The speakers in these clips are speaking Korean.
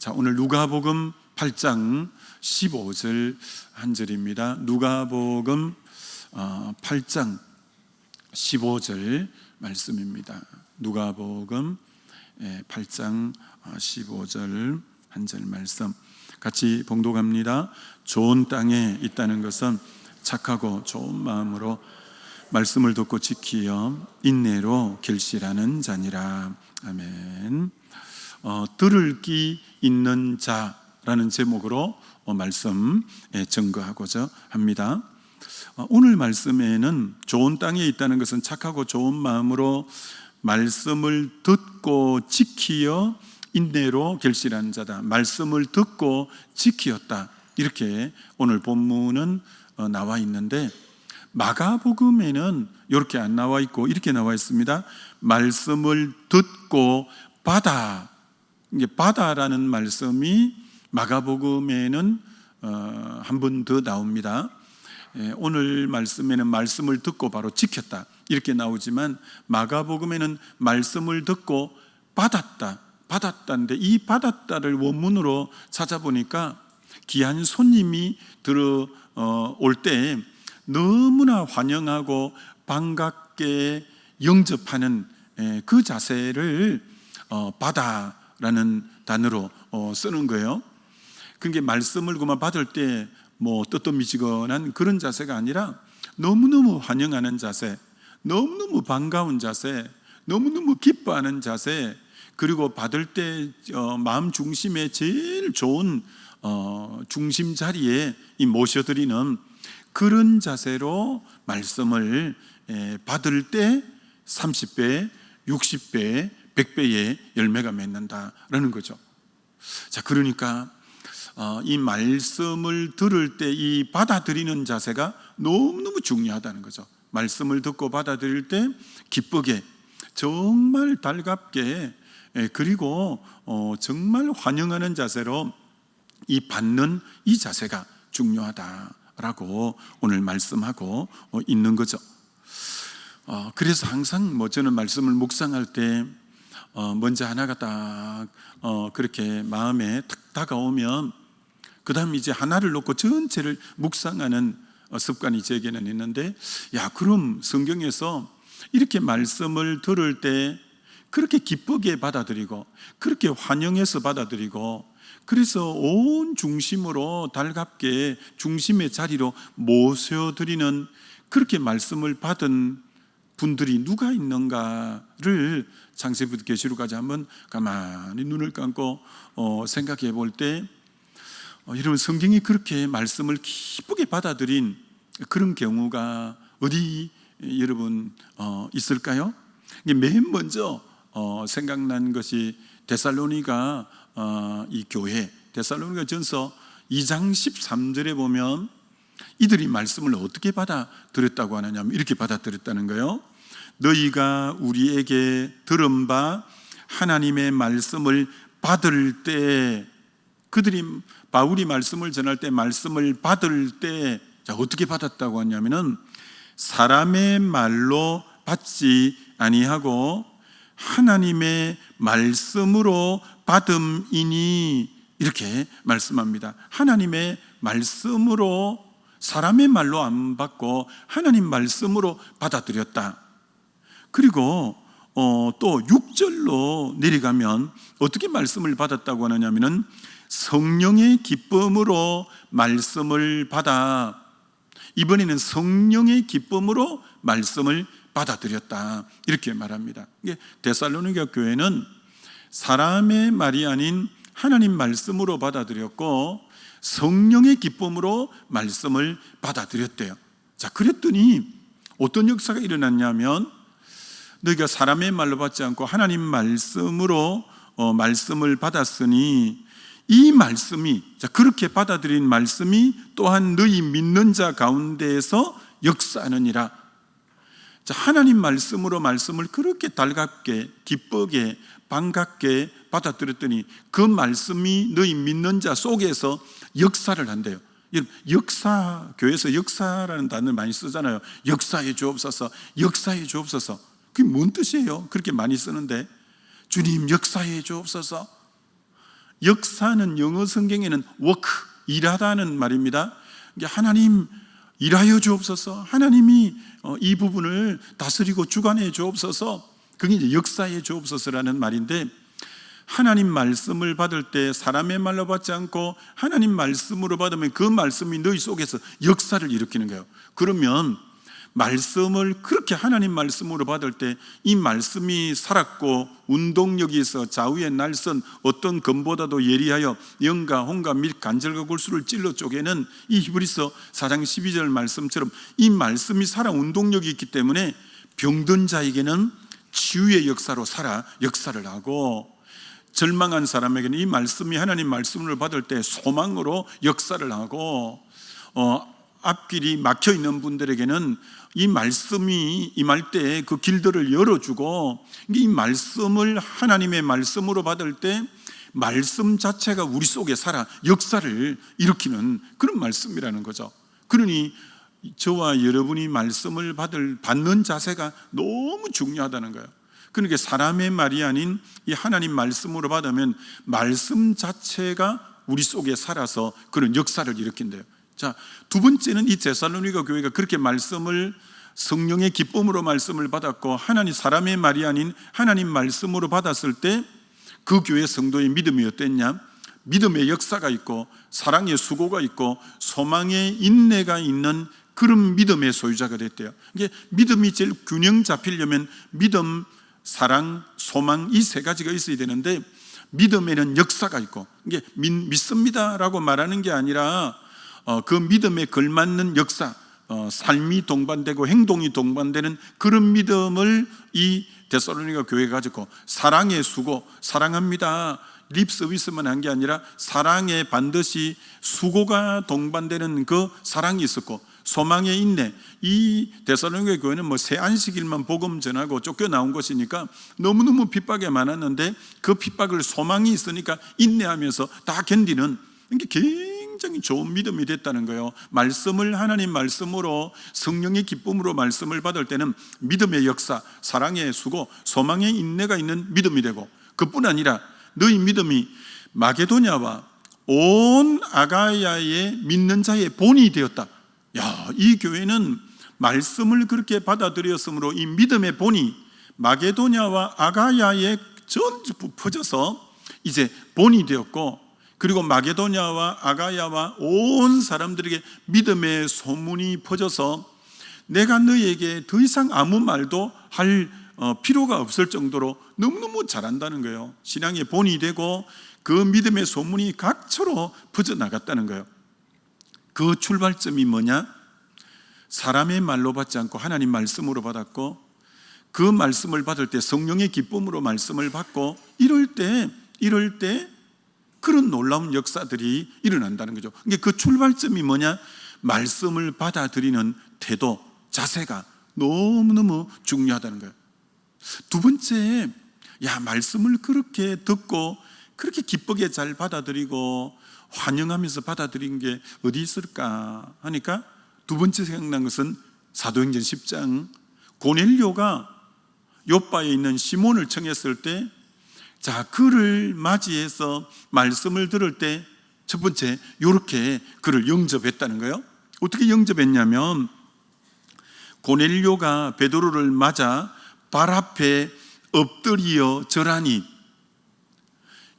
자, 오늘 누가복음 8장 15절 한 절입니다. 누가복음 8장 15절 말씀입니다. 누가복음 8장 15절 한 절 말씀 같이 봉독합니다. 좋은 땅에 있다는 것은 착하고 좋은 마음으로 말씀을 듣고 지키어 인내로 결실하는 자니라. 아멘. 들을 귀 있는 자라는 제목으로 말씀 증거하고자 합니다. 오늘 말씀에는 좋은 땅에 있다는 것은 착하고 좋은 마음으로 말씀을 듣고 지키어 인내로 결실한 자다. 말씀을 듣고 지키었다. 이렇게 오늘 본문은 나와 있는데, 마가복음에는 이렇게 안 나와 있고 이렇게 나와 있습니다. 말씀을 듣고 받아. 이게 받아라는 말씀이 마가복음에는 한 번 더 나옵니다. 오늘 말씀에는 말씀을 듣고 바로 지켰다 이렇게 나오지만, 마가복음에는 말씀을 듣고 받았다인데, 이 받았다를 원문으로 찾아보니까 귀한 손님이 들어올 때 너무나 환영하고 반갑게 영접하는 그 자세를 받아라는 단어로 쓰는 거예요. 그게 말씀을 그만 받을 때 뭐 뜨뜻미지근한 그런 자세가 아니라 너무너무 환영하는 자세, 너무너무 반가운 자세, 너무너무 기뻐하는 자세, 그리고 받을 때 마음 중심에 제일 좋은 중심 자리에 모셔드리는 그런 자세로 말씀을 받을 때 30배, 60배, 100배의 열매가 맺는다라는 거죠. 자, 그러니까 이 말씀을 들을 때 이 받아들이는 자세가 너무너무 중요하다는 거죠. 말씀을 듣고 받아들일 때 기쁘게, 정말 달갑게, 그리고 정말 환영하는 자세로 이 받는 이 자세가 중요하다라고 오늘 말씀하고 있는 거죠. 그래서 항상 저는 말씀을 묵상할 때 먼저 하나가 딱 그렇게 마음에 탁 다가오면 그 다음 이제 하나를 놓고 전체를 묵상하는 습관이 제게는 있는데, 그럼 성경에서 이렇게 말씀을 들을 때 그렇게 기쁘게 받아들이고 그렇게 환영해서 받아들이고, 그래서 온 중심으로 달갑게 중심의 자리로 모셔드리는 그렇게 말씀을 받은 분들이 누가 있는가를 창세기부터 계시록까지 한번 가만히 눈을 감고 생각해 볼 때, 여러분, 성경이 그렇게 말씀을 기쁘게 받아들인 그런 경우가 어디 여러분 있을까요? 맨 먼저 생각난 것이 데살로니가 이 교회, 데살로니가 전서 2장 13절에 보면 이들이 말씀을 어떻게 받아들였다고 하느냐, 이렇게 받아들였다는 거예요. 너희가 우리에게 들은 바 하나님의 말씀을 받을 때, 그들이 바울이 말씀을 전할 때, 말씀을 받을 때 어떻게 받았다고 하냐면은 사람의 말로 받지 아니하고 하나님의 말씀으로 받음이니, 이렇게 말씀합니다. 하나님의 말씀으로, 사람의 말로 안 받고 하나님 말씀으로 받아들였다. 그리고 또 6절로 내려가면 어떻게 말씀을 받았다고 하느냐면은 성령의 기쁨으로 말씀을 받아, 이번에는 성령의 기쁨으로 말씀을 받아들였다, 이렇게 말합니다. 데살로니가 교회는 사람의 말이 아닌 하나님 말씀으로 받아들였고 성령의 기쁨으로 말씀을 받아들였대요. 자, 그랬더니 어떤 역사가 일어났냐면, 너희가 사람의 말로 받지 않고 하나님 말씀으로 말씀을 받았으니 이 말씀이, 그렇게 받아들인 말씀이 또한 너희 믿는 자 가운데에서 역사하느니라. 자, 하나님 말씀으로 말씀을 그렇게 달갑게, 기쁘게, 반갑게 받아들였더니 그 말씀이 너희 믿는 자 속에서 역사를 한대요. 역사, 교회에서 역사라는 단어를 많이 쓰잖아요. 역사해 주옵소서, 역사해 주옵소서. 그게 뭔 뜻이에요? 그렇게 많이 쓰는데, 주님 역사해 주옵소서, 역사는 영어 성경에는 work, 일하다는 말입니다. 하나님 일하여 주옵소서, 하나님이 이 부분을 다스리고 주관해 주옵소서, 그게 이제 역사해 주옵소서라는 말인데, 하나님 말씀을 받을 때 사람의 말로 받지 않고 하나님 말씀으로 받으면 그 말씀이 너희 속에서 역사를 일으키는 거예요. 그러면 말씀을 그렇게 하나님 말씀으로 받을 때 이 말씀이 살았고 운동력이 있어 좌우의 날선 어떤 검보다도 예리하여 영과 혼과 및 간절과 골수를 찔러 쪼개는 이 히브리서 4장 12절 말씀처럼 이 말씀이 살아 운동력이 있기 때문에 병든 자에게는 치유의 역사로 살아 역사를 하고, 절망한 사람에게는 이 말씀이 하나님 말씀을 받을 때 소망으로 역사를 하고, 앞길이 막혀 있는 분들에게는 이 말씀이 임할 때 그 길들을 열어주고, 이 말씀을 하나님의 말씀으로 받을 때 말씀 자체가 우리 속에 살아 역사를 일으키는 그런 말씀이라는 거죠. 그러니 저와 여러분이 말씀을 받는 자세가 너무 중요하다는 거예요. 그러니까 사람의 말이 아닌 이 하나님 말씀으로 받으면 말씀 자체가 우리 속에 살아서 그런 역사를 일으킨대요. 자, 두 번째는 이 데살로니가 교회가 그렇게 말씀을 성령의 기쁨으로 말씀을 받았고 하나님 사람의 말이 아닌 하나님 말씀으로 받았을 때 그 교회 성도의 믿음이 어땠냐? 믿음의 역사가 있고 사랑의 수고가 있고 소망의 인내가 있는 그런 믿음의 소유자가 됐대요. 이게 믿음이 제일 균형 잡히려면 믿음, 사랑, 소망 이 세 가지가 있어야 되는데, 믿음에는 역사가 있고, 이게 믿습니다라고 말하는 게 아니라 그 믿음에 걸맞는 역사, 삶이 동반되고 행동이 동반되는 그런 믿음을 이 데살로니가 교회가 가졌고, 사랑의 수고, 사랑합니다 립 서비스만 한 게 아니라 사랑에 반드시 수고가 동반되는 그 사랑이 있었고, 소망의 인내, 이 데살로니가 교회는 뭐 새 안식일만 복음 전하고 쫓겨나온 것이니까 너무너무 핍박이 많았는데 그 핍박을 소망이 있으니까 인내하면서 다 견디는, 이게 굉장히 좋은 믿음이 됐다는 거예요. 말씀을 하나님 말씀으로 성령의 기쁨으로 말씀을 받을 때는 믿음의 역사, 사랑의 수고, 소망의 인내가 있는 믿음이 되고, 그뿐 아니라 너희 믿음이 마게도냐와 온 아가야의 믿는 자의 본이 되었다. 야, 이 교회는 말씀을 그렇게 받아들였으므로 이 믿음의 본이 마게도냐와 아가야에 전부 퍼져서 이제 본이 되었고, 그리고 마게도냐와 아가야와 온 사람들에게 믿음의 소문이 퍼져서 내가 너희에게 더 이상 아무 말도 할 필요가 없을 정도로 너무너무 잘한다는 거예요. 신앙의 본이 되고 그 믿음의 소문이 각처로 퍼져나갔다는 거예요. 그 출발점이 뭐냐? 사람의 말로 받지 않고 하나님 말씀으로 받았고, 그 말씀을 받을 때 성령의 기쁨으로 말씀을 받고, 이럴 때 그런 놀라운 역사들이 일어난다는 거죠. 그 출발점이 뭐냐? 말씀을 받아들이는 태도, 자세가 너무너무 중요하다는 거예요. 두 번째, 말씀을 그렇게 듣고 그렇게 기쁘게 잘 받아들이고 환영하면서 받아들인 게 어디 있을까 하니까 두 번째 생각난 것은 사도행전 10장 고넬료가 요바에 있는 시몬을 청했을 때, 자, 그를 맞이해서 말씀을 들을 때 첫 번째 이렇게 그를 영접했다는 거예요. 어떻게 영접했냐면, 고넬료가 베드로를 맞아 발 앞에 엎드려 절하니,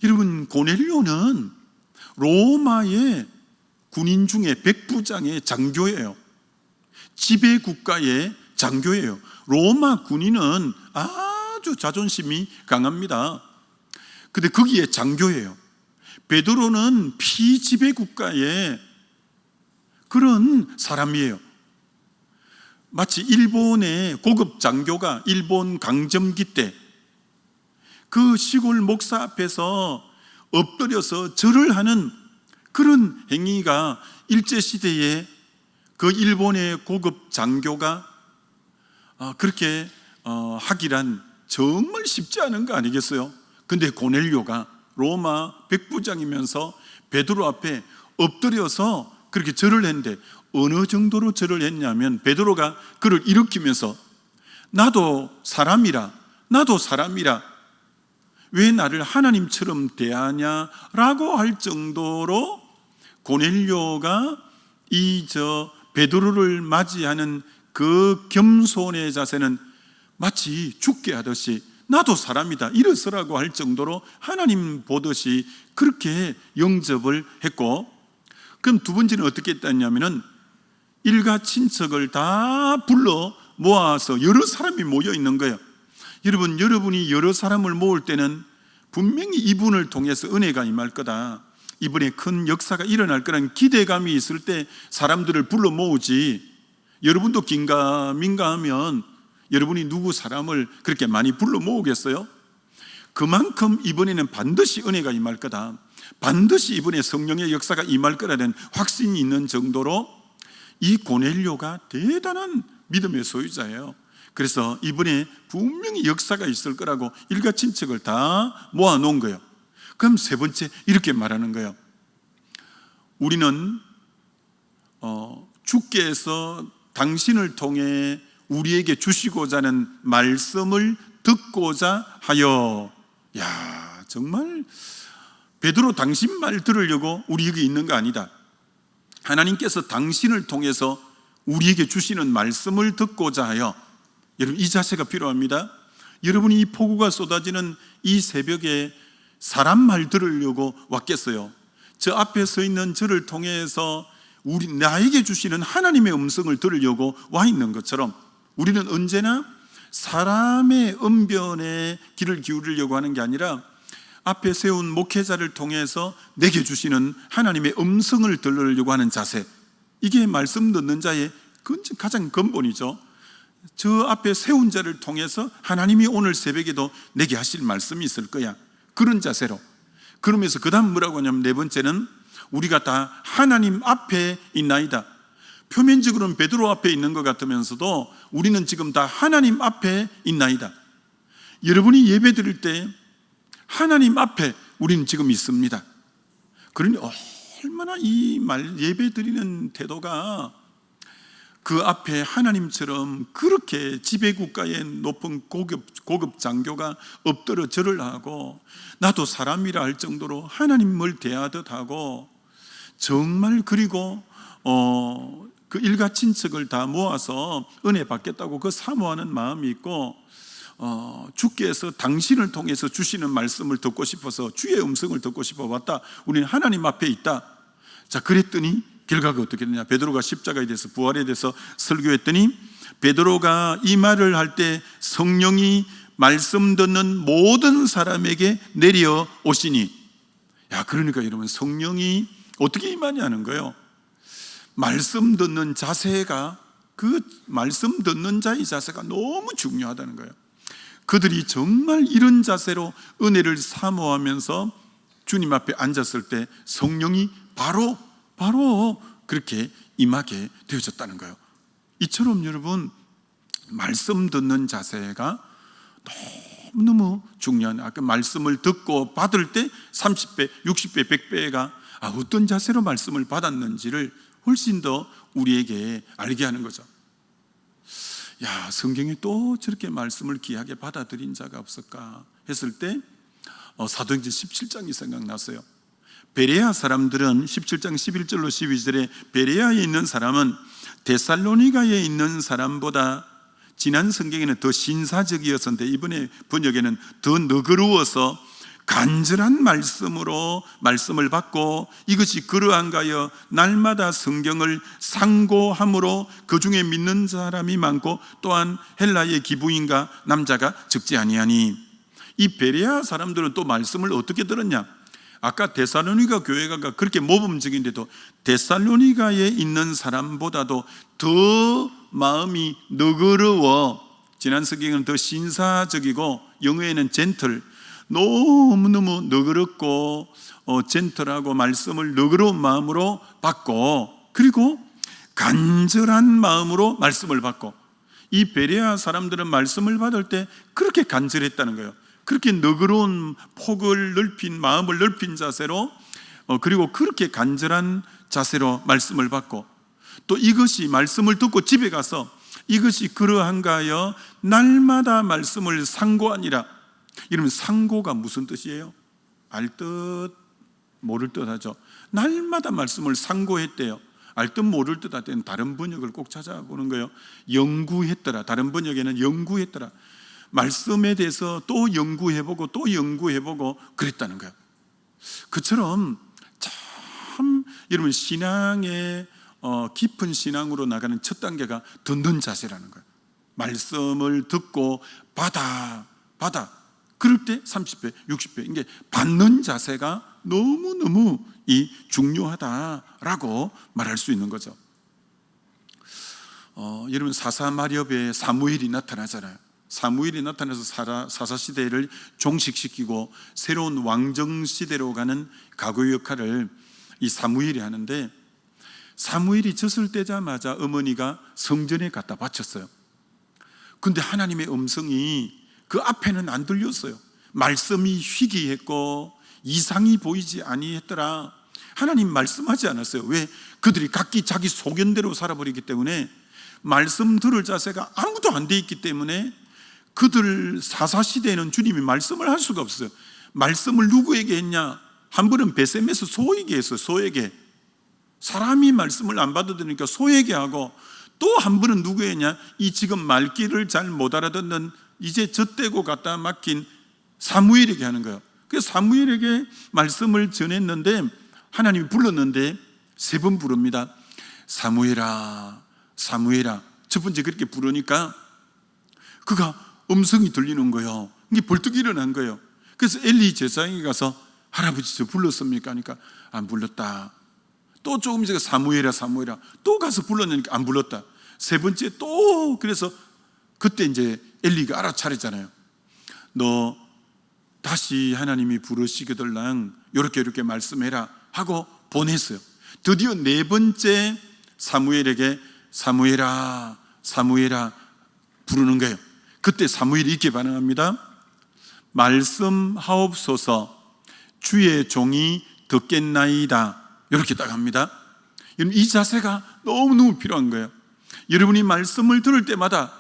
여러분 고넬료는 로마의 군인 중에 백부장의 장교예요. 지배국가의 장교예요. 로마 군인은 아주 자존심이 강합니다. 근데 거기에 장교예요. 베드로는 피지배국가의 그런 사람이에요. 마치 일본의 고급 장교가 일본 강점기 때 그 시골 목사 앞에서 엎드려서 절을 하는 그런 행위가 일제시대에 그 일본의 고급 장교가 그렇게 하기란 정말 쉽지 않은 거 아니겠어요? 근데 고넬료가 로마 백부장이면서 베드로 앞에 엎드려서 그렇게 절을 했는데, 어느 정도로 절을 했냐면 베드로가 그를 일으키면서 나도 사람이라 왜 나를 하나님처럼 대하냐라고 할 정도로 고넬료가 베드로를 맞이하는 그 겸손의 자세는 마치 죽게 하듯이 나도 사람이다 일어서라고 할 정도로 하나님 보듯이 그렇게 영접을 했고, 그럼 두 번째는 어떻게 했냐면은 일가 친척을 다 불러 모아서 여러 사람이 모여 있는 거예요. 여러분, 여러분이 여러 사람을 모을 때는 분명히 이분을 통해서 은혜가 임할 거다, 이분의 큰 역사가 일어날 거라는 기대감이 있을 때 사람들을 불러 모으지, 여러분도 긴가민가 하면 여러분이 누구 사람을 그렇게 많이 불러 모으겠어요? 그만큼 이번에는 반드시 은혜가 임할 거다, 반드시 이번에 성령의 역사가 임할 거라는 확신이 있는 정도로 이 고넬료가 대단한 믿음의 소유자예요. 그래서 이번에 분명히 역사가 있을 거라고 일가 친척을 다 모아놓은 거예요. 그럼 세 번째 이렇게 말하는 거예요. 우리는 주께서 당신을 통해 우리에게 주시고자 하는 말씀을 듣고자 하여. 야, 정말 베드로, 당신 말 들으려고 우리 여기 있는 거 아니다. 하나님께서 당신을 통해서 우리에게 주시는 말씀을 듣고자 하여. 여러분, 이 자세가 필요합니다. 여러분이 이 폭우가 쏟아지는 이 새벽에 사람 말 들으려고 왔겠어요? 저 앞에 서 있는 저를 통해서 나에게 주시는 하나님의 음성을 들으려고 와 있는 것처럼 우리는 언제나 사람의 언변에 귀를 기울이려고 하는 게 아니라 앞에 세운 목회자를 통해서 내게 주시는 하나님의 음성을 들으려고 하는 자세, 이게 말씀 듣는 자의 가장 근본이죠. 저 앞에 세운 자를 통해서 하나님이 오늘 새벽에도 내게 하실 말씀이 있을 거야, 그런 자세로. 그러면서 그 다음 뭐라고 하냐면 네 번째는 우리가 다 하나님 앞에 있나이다. 표면적으로는 베드로 앞에 있는 것 같으면서도 우리는 지금 다 하나님 앞에 있나이다. 여러분이 예배 드릴 때 하나님 앞에 우리는 지금 있습니다. 그러니 얼마나 이 예배 드리는 태도가 그 앞에 하나님처럼 그렇게 지배국가의 높은 고급 장교가 엎드려 절을 하고 나도 사람이라 할 정도로 하나님을 대하듯 하고, 정말 그리고 그 일가 친척을 다 모아서 은혜 받겠다고 그 사모하는 마음이 있고, 주께서 당신을 통해서 주시는 말씀을 듣고 싶어서 주의 음성을 듣고 싶어 왔다, 우리는 하나님 앞에 있다. 자, 그랬더니 결과가 어떻게 되냐. 베드로가 십자가에 대해서, 부활에 대해서 설교했더니 베드로가 이 말을 할 때 성령이 말씀 듣는 모든 사람에게 내려오시니. 야, 그러니까 여러분, 성령이 어떻게 임하냐는 거예요. 말씀 듣는 자세가, 그 말씀 듣는 자의 자세가 너무 중요하다는 거예요. 그들이 정말 이런 자세로 은혜를 사모하면서 주님 앞에 앉았을 때 성령이 바로 그렇게 임하게 되어졌다는 거예요. 이처럼 여러분, 말씀 듣는 자세가 너무너무 중요한, 아까 말씀을 듣고 받을 때 30배, 60배, 100배가 어떤 자세로 말씀을 받았는지를 훨씬 더 우리에게 알게 하는 거죠. 야, 성경에 또 저렇게 말씀을 귀하게 받아들인 자가 없을까 했을 때 사도행전 17장이 생각났어요. 베레아 사람들은 17장 11절로 12절에 베레아에 있는 사람은 데살로니가에 있는 사람보다, 지난 성경에는 더 신사적이었는데 이번에 번역에는 더 너그러워서 간절한 말씀으로 말씀을 받고 이것이 그러한가 하여 날마다 성경을 상고함으로 그 중에 믿는 사람이 많고 또한 헬라의 기부인과 남자가 적지 아니하니. 이 베레아 사람들은 또 말씀을 어떻게 들었냐. 아까 데살로니가 교회가 그렇게 모범적인데도 데살로니가에 있는 사람보다도 더 마음이 너그러워, 지난 성경은 더 신사적이고 영어에는 젠틀, 너무너무 너그럽고 젠틀하고 말씀을 너그러운 마음으로 받고, 그리고 간절한 마음으로 말씀을 받고. 이 베레아 사람들은 말씀을 받을 때 그렇게 간절했다는 거예요. 그렇게 너그러운 폭을 넓힌, 마음을 넓힌 자세로, 그리고 그렇게 간절한 자세로 말씀을 받고, 또 이것이 말씀을 듣고 집에 가서 이것이 그러한가 하여 날마다 말씀을 상고하니라. 이러면 상고가 무슨 뜻이에요? 알 듯 모를 듯 하죠. 날마다 말씀을 상고했대요. 알 듯 모를 듯 할 때는 다른 번역을 꼭 찾아보는 거예요. 연구했더라. 다른 번역에는 연구했더라. 말씀에 대해서 또 연구해보고 또 연구해보고 그랬다는 거예요. 그처럼 참 여러분 신앙의 깊은 신앙으로 나가는 첫 단계가 듣는 자세라는 거예요. 말씀을 듣고 받아 그럴 때 30배, 60배 이게 받는 자세가 너무너무 중요하다라고 말할 수 있는 거죠. 여러분 사사마렵에 사무엘이 나타나잖아요. 사무엘이 나타나서 사사시대를 종식시키고 새로운 왕정시대로 가는 가구 역할을 이 사무엘이 하는데, 사무엘이 젖을 떼자마자 어머니가 성전에 갖다 바쳤어요. 근데 하나님의 음성이 그 앞에는 안 들렸어요. 말씀이 희귀했고 이상이 보이지 아니했더라. 하나님 말씀하지 않았어요. 왜? 그들이 각기 자기 소견대로 살아버리기 때문에 말씀 들을 자세가 아무도 안 돼 있기 때문에 그들 사사시대에는 주님이 말씀을 할 수가 없어요. 말씀을 누구에게 했냐? 한 번은 베셈에서 소에게 했어요. 소에게. 사람이 말씀을 안 받아들으니까 소에게 하고, 또 한 번은 누구에게 했냐? 이 지금 말귀를 잘 못 알아듣는 이제 젖대고 갖다 맡긴 사무엘에게 하는 거예요. 그래서 사무엘에게 말씀을 전했는데 하나님이 불렀는데 3번 부릅니다. 사무엘아, 사무엘아. 첫 번째 그렇게 부르니까 그가 음성이 들리는 거예요. 이게 벌떡 일어난 거예요. 그래서 엘리 제사장이 가서 할아버지 저 불렀습니까? 하니까 안 불렀다. 또 조금 있다가 사무엘아, 사무엘아. 또 가서 불렀으니까 안 불렀다. 3번째 또 그래서 그때 이제 엘리가 알아차렸잖아요. 너 다시 하나님이 부르시거들랑 이렇게 말씀해라 하고 보냈어요. 드디어 4번째 사무엘에게 사무엘아, 사무엘아 부르는 거예요. 그때 사무엘이 이렇게 반응합니다. 말씀하옵소서, 주의 종이 듣겠나이다. 이렇게 딱 합니다. 이 자세가 너무너무 필요한 거예요. 여러분이 말씀을 들을 때마다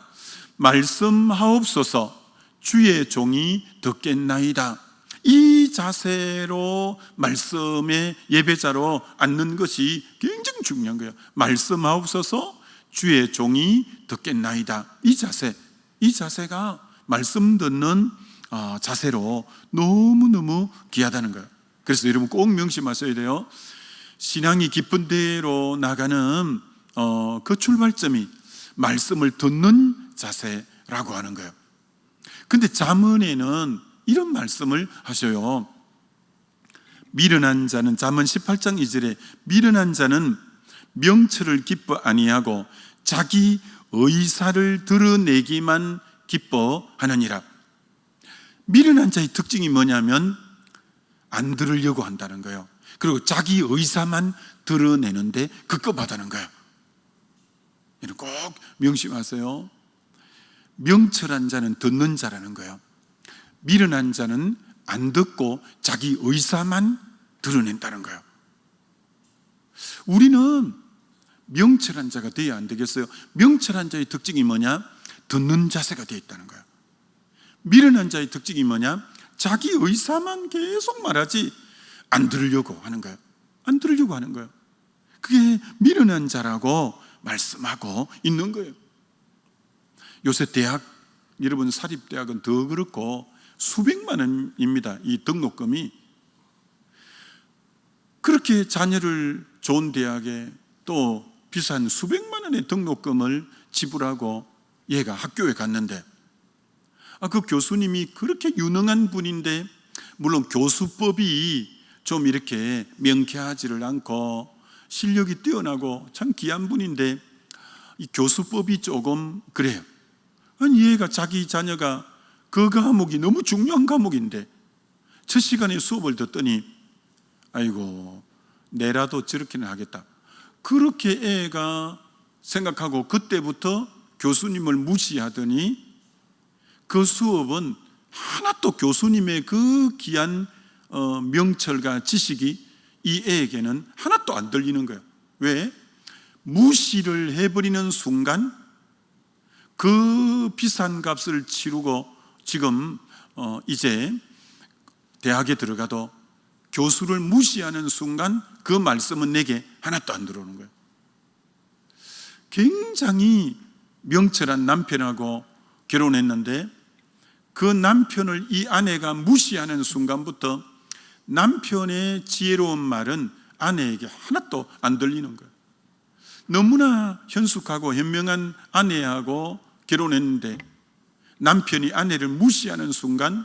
말씀하옵소서, 주의 종이 듣겠나이다. 이 자세로 말씀의 예배자로 앉는 것이 굉장히 중요한 거예요. 말씀하옵소서, 주의 종이 듣겠나이다. 이 자세가 말씀 듣는 자세로 너무너무 귀하다는 거예요. 그래서 여러분 꼭 명심하셔야 돼요. 신앙이 깊은 데로 나가는 그 출발점이 말씀을 듣는 자세라고 하는 거예요. 근데 잠언에는 이런 말씀을 하셔요. 미련한 자는, 잠언 18장 2절에 미련한 자는 명철을 기뻐 아니하고 자기 의사를 드러내기만 기뻐하느니라. 미련한 자의 특징이 뭐냐면 안 들으려고 한다는 거예요. 그리고 자기 의사만 드러내는데 급급하다는 거예요. 이는 꼭 명심하세요. 명철한 자는 듣는 자라는 거예요. 미련한 자는 안 듣고 자기 의사만 드러낸다는 거예요. 우리는 명철한 자가 되어야 안 되겠어요? 명철한 자의 특징이 뭐냐? 듣는 자세가 되어 있다는 거예요. 미련한 자의 특징이 뭐냐? 자기 의사만 계속 말하지 안 들으려고 하는 거예요. 안 들으려고 하는 거예요. 그게 미련한 자라고 말씀하고 있는 거예요. 요새 대학, 여러분 사립대학은 더 그렇고 수백만 원입니다. 이 등록금이. 그렇게 자녀를 좋은 대학에 또 비싼 수백만 원의 등록금을 지불하고 얘가 학교에 갔는데, 그 교수님이 그렇게 유능한 분인데, 물론 교수법이 좀 이렇게 명쾌하지를 않고 실력이 뛰어나고 참 귀한 분인데 이 교수법이 조금 그래요. 얘가 자기 자녀가 그 과목이 너무 중요한 과목인데 첫 시간에 수업을 듣더니 아이고 내라도 저렇게는 하겠다, 그렇게 애가 생각하고 그때부터 교수님을 무시하더니 그 수업은 하나도 교수님의 그 귀한 명철과 지식이 이 애에게는 하나도 안 들리는 거예요. 왜? 무시를 해버리는 순간 그 비싼 값을 치르고 지금 이제 대학에 들어가도 교수를 무시하는 순간 그 말씀은 내게 하나도 안 들어오는 거예요. 굉장히 명철한 남편하고 결혼했는데 그 남편을 이 아내가 무시하는 순간부터 남편의 지혜로운 말은 아내에게 하나도 안 들리는 거예요. 너무나 현숙하고 현명한 아내하고 결혼했는데 남편이 아내를 무시하는 순간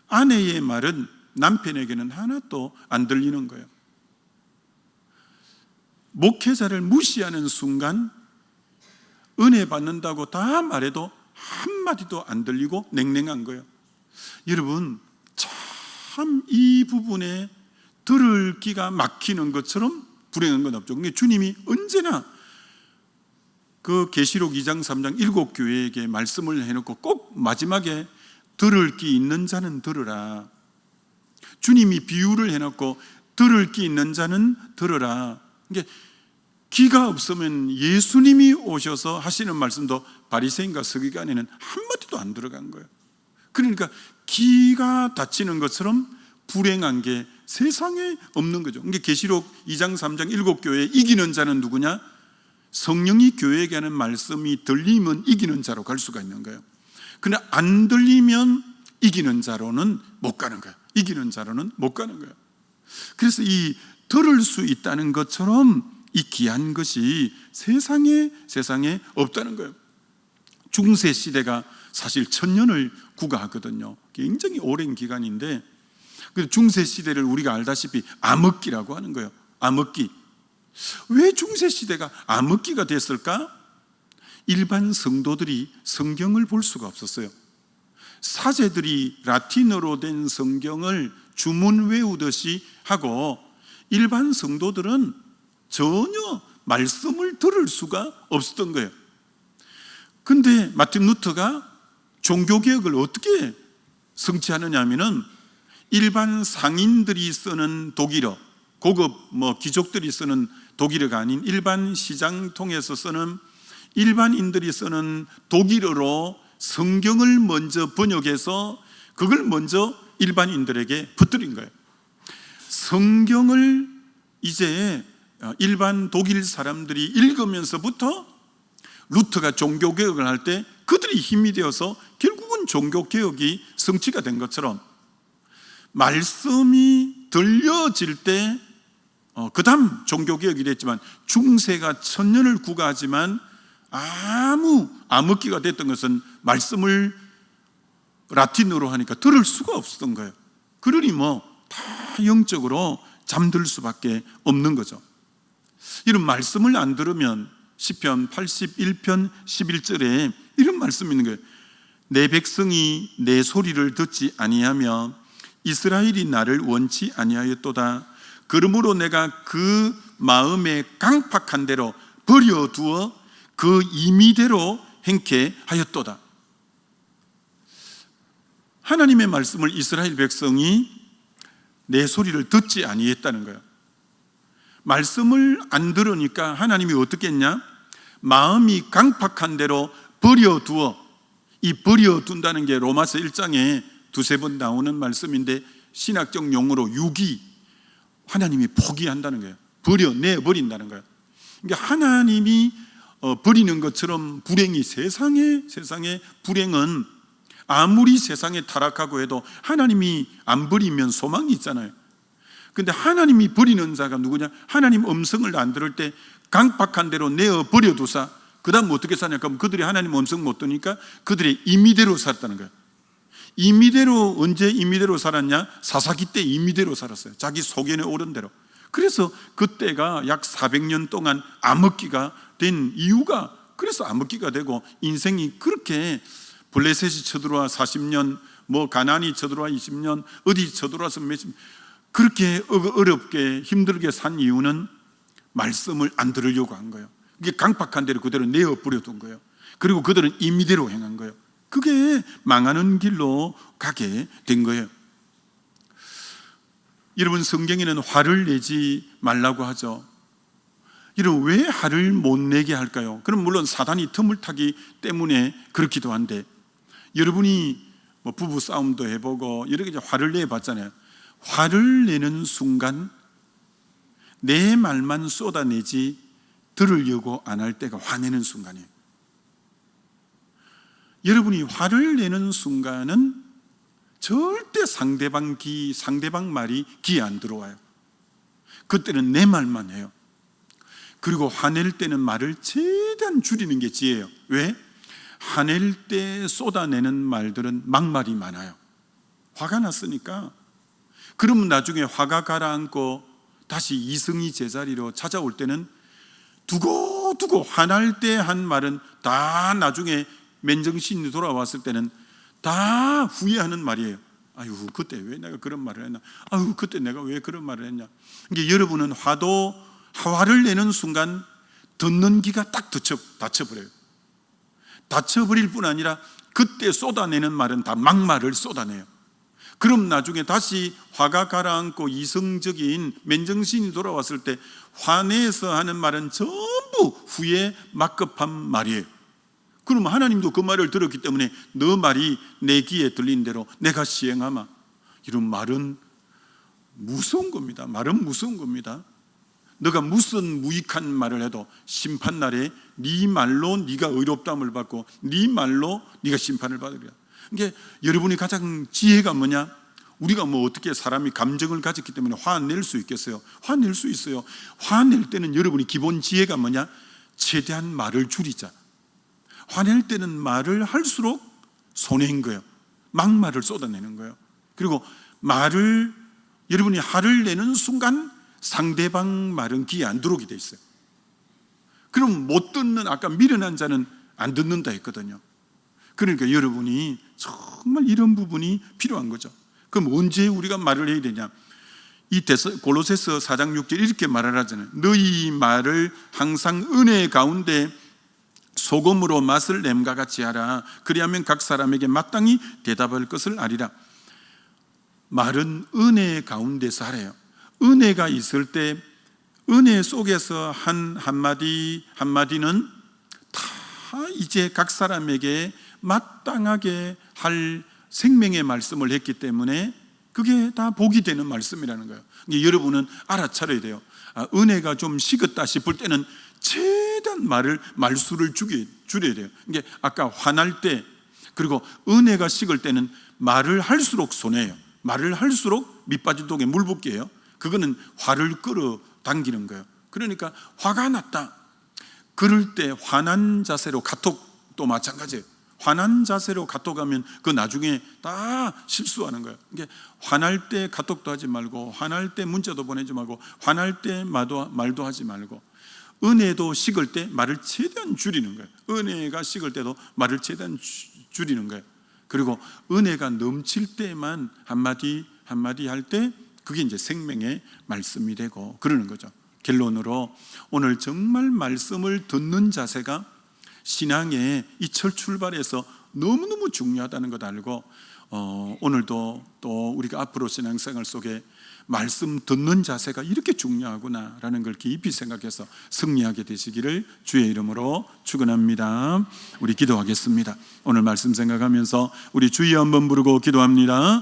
아내의 말은 남편에게는 하나도 안 들리는 거예요. 목회자를 무시하는 순간 은혜 받는다고 다 말해도 한마디도 안 들리고 냉랭한 거예요. 여러분, 참 이 부분에 들을 기가 막히는 것처럼 불행한 건 없죠. 그러니까 주님이 언제나 그 계시록 2장 3장 7교회에게 말씀을 해놓고 꼭 마지막에 들을 기 있는 자는 들으라. 주님이 비유를 해놓고 들을 기 있는 자는 들으라. 그러니까 기가 없으면 예수님이 오셔서 하시는 말씀도 바리새인과 서기관에는 한마디도 안 들어간 거예요. 그러니까 기가 닫히는 것처럼 불행한 게 세상에 없는 거죠. 그러니까 계시록 2장 3장 7교회에 이기는 자는 누구냐? 성령이 교회에게 하는 말씀이 들리면 이기는 자로 갈 수가 있는 거예요. 그러나 안 들리면 이기는 자로는 못 가는 거예요. 이기는 자로는 못 가는 거예요. 그래서 이 들을 수 있다는 것처럼 이 귀한 것이 세상에 없다는 거예요. 중세 시대가 사실 1000년을 구가하거든요. 굉장히 오랜 기간인데 중세 시대를 우리가 알다시피 암흑기라고 하는 거예요. 암흑기. 왜 중세 시대가 암흑기가 됐을까? 일반 성도들이 성경을 볼 수가 없었어요. 사제들이 라틴어로 된 성경을 주문 외우듯이 하고 일반 성도들은 전혀 말씀을 들을 수가 없었던 거예요. 근데 마틴 루터가 종교개혁을 어떻게 성취하느냐 하면은 일반 상인들이 쓰는 독일어, 고급 귀족들이 쓰는 독일어가 아닌 일반 시장통에서 쓰는 일반인들이 쓰는 독일어로 성경을 먼저 번역해서 그걸 먼저 일반인들에게 퍼뜨린 거예요. 성경을 이제 일반 독일 사람들이 읽으면서부터 루터가 종교개혁을 할 때 그들이 힘이 되어서 결국은 종교개혁이 성취가 된 것처럼 말씀이 들려질 때 그 다음 종교개혁이 됐지만 중세가 1000년을 구가하지만 아무 암흑기가 됐던 것은 말씀을 라틴어로 하니까 들을 수가 없었던 거예요. 그러니 다 영적으로 잠들 수밖에 없는 거죠. 이런 말씀을 안 들으면 시편 81편 11절에 이런 말씀이 있는 거예요. 내 백성이 내 소리를 듣지 아니하며 이스라엘이 나를 원치 아니하였도다. 그러므로 내가 그 마음에 강팍한 대로 버려두어 그 임의대로 행케 하였도다. 하나님의 말씀을 이스라엘 백성이 내 소리를 듣지 아니했다는 거예요. 말씀을 안 들으니까 하나님이 어떻게 했냐? 마음이 강팍한 대로 버려두어. 이 버려둔다는 게 로마서 1장에 두세 번 나오는 말씀인데 신학적 용어로 유기, 하나님이 포기한다는 거예요. 내버린다는 거예요. 그러니까 하나님이 버리는 것처럼 불행이 세상에 불행은 아무리 세상에 타락하고 해도 하나님이 안 버리면 소망이 있잖아요. 근데 하나님이 버리는 자가 누구냐? 하나님 음성을 안 들을 때 강팍한 대로 내어 버려두사 그 다음 어떻게 사냐? 그럼 그들이 하나님 음성 못 듣니까 그들의 임의대로 살았다는 거예요. 임의대로, 언제 임의대로 살았냐? 사사기 때 임의대로 살았어요. 자기 소견에 오른 대로. 그래서 그때가 약 400년 동안 암흑기가 된 이유가 그래서 암흑기가 되고 인생이 그렇게 블레셋이 쳐들어와 40년, 가나안이 쳐들어와 20년, 어디 쳐들어와서 몇십, 그렇게 어렵게 힘들게 산 이유는 말씀을 안 들으려고 한 거예요. 이게 강팍한 대로 그대로 내어 버려둔 거예요. 그리고 그들은 임의대로 행한 거예요. 그게 망하는 길로 가게 된 거예요. 여러분, 성경에는 화를 내지 말라고 하죠. 여러분, 왜 화를 못 내게 할까요? 그럼 물론 사단이 틈을 타기 때문에 그렇기도 한데, 여러분이 뭐 부부 싸움도 해보고 여러 가지 화를 내봤잖아요. 화를 내는 순간 내 말만 쏟아내지 들으려고 안 할 때가 화내는 순간이에요. 여러분이 화를 내는 순간은 절대 상대방 말이 귀에 안 들어와요. 그때는 내 말만 해요. 그리고 화낼 때는 말을 최대한 줄이는 게 지혜예요. 왜? 화낼 때 쏟아내는 말들은 막말이 많아요. 화가 났으니까. 그러면 나중에 화가 가라앉고 다시 이성이 제자리로 찾아올 때는 두고 화날 때 한 말은 다 나중에 맨정신이 돌아왔을 때는 다 후회하는 말이에요. 아유, 그때 왜 내가 그런 말을 했나? 아유, 그때 내가 왜 그런 말을 했냐? 이게 여러분은 화를 내는 순간 듣는 귀가 딱 닫혀버려요. 닫혀버릴 뿐 아니라 그때 쏟아내는 말은 다 막말을 쏟아내요. 그럼 나중에 다시 화가 가라앉고 이성적인 맨정신이 돌아왔을 때 화내서 하는 말은 전부 후회 막급한 말이에요. 그러면 하나님도 그 말을 들었기 때문에 너 말이 내 귀에 들린 대로 내가 시행하마. 이런 말은 무서운 겁니다. 말은 무서운 겁니다. 너가 무슨 무익한 말을 해도 심판날에 네 말로 네가 의롭다함을 받고 네 말로 네가 심판을 받으리라. 이게 여러분이 가장 지혜가 뭐냐? 우리가 뭐 어떻게 사람이 감정을 가졌기 때문에 화낼 수 있겠어요? 화낼 수 있어요. 화낼 때는 여러분이 기본 지혜가 뭐냐? 최대한 말을 줄이자. 화낼 때는 말을 할수록 손해인 거예요. 막말을 쏟아내는 거예요. 그리고 여러분이 화를 내는 순간 상대방 말은 귀에 안 들어오게 돼 있어요. 그럼 못 듣는, 아까 미련한 자는 안 듣는다 했거든요. 그러니까 여러분이 정말 이런 부분이 필요한 거죠. 그럼 언제 우리가 말을 해야 되냐? 골로새서 4장 6절 이렇게 말하잖아요. 너희 말을 항상 은혜 가운데 소금으로 맛을 냄과 같이 하라. 그리하면 각 사람에게 마땅히 대답할 것을 아리라. 말은 은혜 가운데서 하래요. 은혜가 있을 때 은혜 속에서 한 한마디는 다 이제 각 사람에게 마땅하게 할 생명의 말씀을 했기 때문에 그게 다 복이 되는 말씀이라는 거예요. 여러분은 알아차려야 돼요. 은혜가 좀 식었다 싶을 때는 최대한 말수를 줄여야 돼요. 이게 아까 화날 때, 그리고 은혜가 식을 때는 말을 할수록 손해예요. 말을 할수록 밑빠진 독에 물 붓기예요. 그거는 화를 끌어당기는 거예요. 그러니까 화가 났다. 그럴 때 화난 자세로 카톡도 마찬가지예요. 화난 자세로 카톡하면 그 나중에 다 실수하는 거예요. 이게 화날 때 카톡도 하지 말고, 화날 때 문자도 보내지 말고, 화날 때 말도 하지 말고, 은혜도 식을 때 말을 최대한 줄이는 거예요. 은혜가 식을 때도 말을 최대한 줄이는 거예요. 그리고 은혜가 넘칠 때만 한마디 할 때 그게 이제 생명의 말씀이 되고 그러는 거죠. 결론으로 오늘 정말 말씀을 듣는 자세가 신앙의 이 철 출발에서 너무너무 중요하다는 것 알고 오늘도 또 우리가 앞으로 신앙생활 속에 말씀 듣는 자세가 이렇게 중요하구나라는 걸 깊이 생각해서 승리하게 되시기를 주의 이름으로 축원합니다. 우리 기도하겠습니다. 오늘 말씀 생각하면서 우리 주여 한번 부르고 기도합니다.